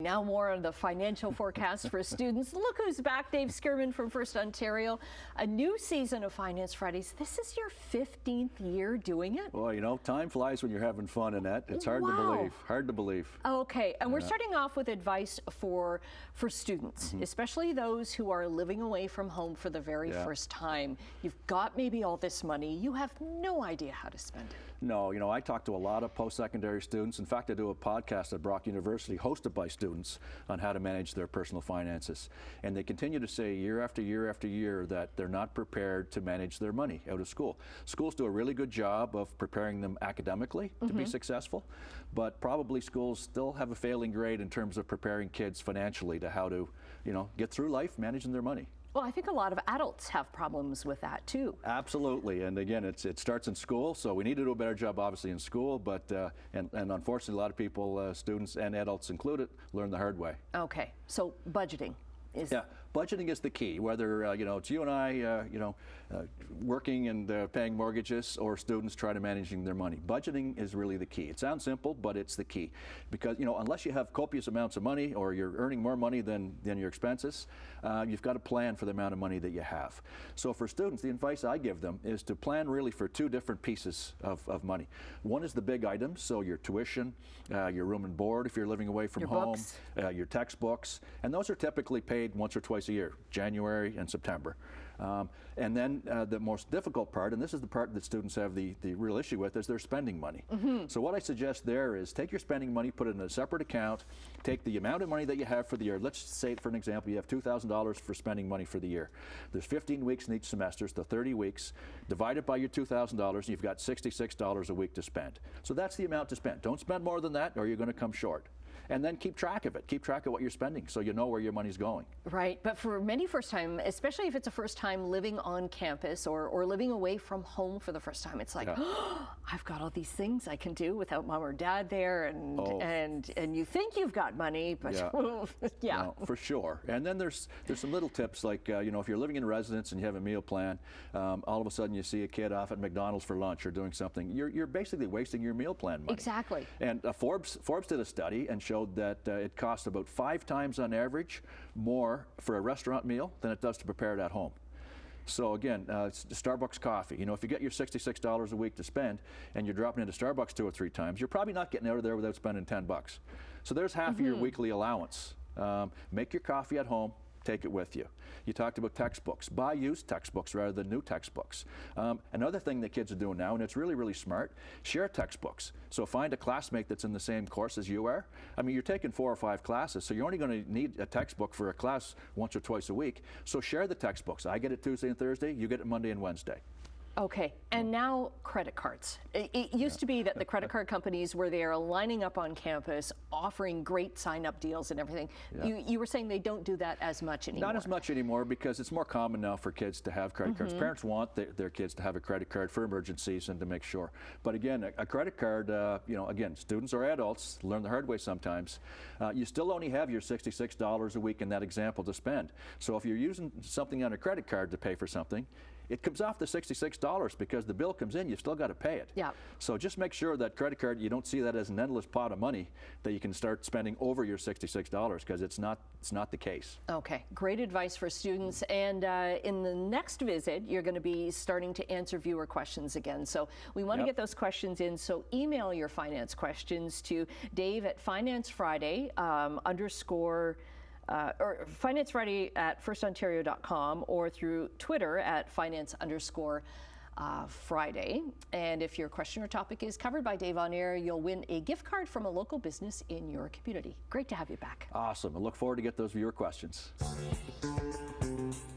now more on the financial forecast for students. Look who's back, Dave Schurman from FirstOntario. A new season of Finance Fridays. This is your 15th year doing it? Well, you know, time flies when you're having fun, Annette. It's hard to believe. Hard to believe. Okay, and we're starting off with advice for students, especially those who are living away from home for the very first time. You've got maybe all this money. You have no idea how to spend it. No, you know, I talk to a lot of post-secondary students. In fact, I do a podcast at Brock University hosted by students on how to manage their personal finances. And they continue to say year after year after year that they're not prepared to manage their money out of school. Schools do a really good job of preparing them academically to be successful, but probably schools still have a failing grade in terms of preparing kids financially to how to, you know, get through life managing their money. Well, I think a lot of adults have problems with that too. Absolutely, and again, it starts in school, so we need to do a better job, obviously, in school. But and unfortunately, a lot of people, students and adults included, learn the hard way. Okay, so budgeting is. Yeah, budgeting is the key. Whether you know, it's you and I, working and paying mortgages, or students trying to managing their money. Budgeting is really the key. It sounds simple, but it's the key, because you know, unless you have copious amounts of money or you're earning more money than your expenses, you've got to plan for the amount of money that you have. So for students, the advice I give them is to plan really for two different pieces of money. One is the big items, so your tuition, your room and board if you're living away from home, your textbooks, and those are typically paid once or twice a year, January and September. And then the most difficult part, and this is the part that students have the real issue with, is their spending money. So what I suggest there is take your spending money, put it in a separate account, take the amount of money that you have for the year. Let's say, for an example, you have $2,000 for spending money for the year. There's 15 weeks in each semester, so 30 weeks. Divide it by your $2,000, and you've got $66 a week to spend. So that's the amount to spend. Don't spend more than that, or you're going to come short. And then keep track of it. Keep track of what you're spending so you know where your money's going. Right, but for many first time, especially if it's a first time living on campus or living away from home for the first time, it's like, oh, I've got all these things I can do without mom or dad there, and you think you've got money, but No, for sure. And then there's some little tips, like you know, if you're living in residence and you have a meal plan, all of a sudden you see a kid off at McDonald's for lunch or doing something, you're basically wasting your meal plan money. Exactly. And Forbes did a study and showed that it costs about 5 times on average more for a restaurant meal than it does to prepare it at home. So again, it's Starbucks coffee. You know, if you get your $66 a week to spend and you're dropping into Starbucks 2 or 3 times, you're probably not getting out of there without spending $10. So there's half of your weekly allowance. Make your coffee at home. Take it with you. You talked about textbooks. Buy used textbooks rather than new textbooks. Another thing that kids are doing now, and it's really, really smart, share textbooks. So find a classmate that's in the same course as you are. I mean, you're taking 4 or 5 classes, so you're only going to need a textbook for a class once or twice a week. So share the textbooks. I get it Tuesday and Thursday. You get it Monday and Wednesday. Okay, and now credit cards. It used to be that the credit card companies were there lining up on campus, offering great sign-up deals and everything. You were saying they don't do that as much anymore. Not as much anymore, because it's more common now for kids to have credit cards. Parents want their kids to have a credit card for emergencies and to make sure. But again, a credit card, you know, again, students or adults learn the hard way sometimes. You still only have your $66 a week in that example to spend. So if you're using something on a credit card to pay for something, it comes off the $66 because the bill comes in, you've still got to pay it. Yeah. So just make sure that credit card, you don't see that as an endless pot of money that you can start spending over your $66, because it's not the case. Okay, great advice for students. And in the next visit, you're going to be starting to answer viewer questions again. So we want to get those questions in. So email your finance questions to Dave at FinanceFriday or Finance Friday at FirstOntario.com, or through Twitter at Finance_Friday. And if your question or topic is covered by Dave on air, you'll win a gift card from a local business in your community. Great to have you back. Awesome. I look forward to get those viewer questions.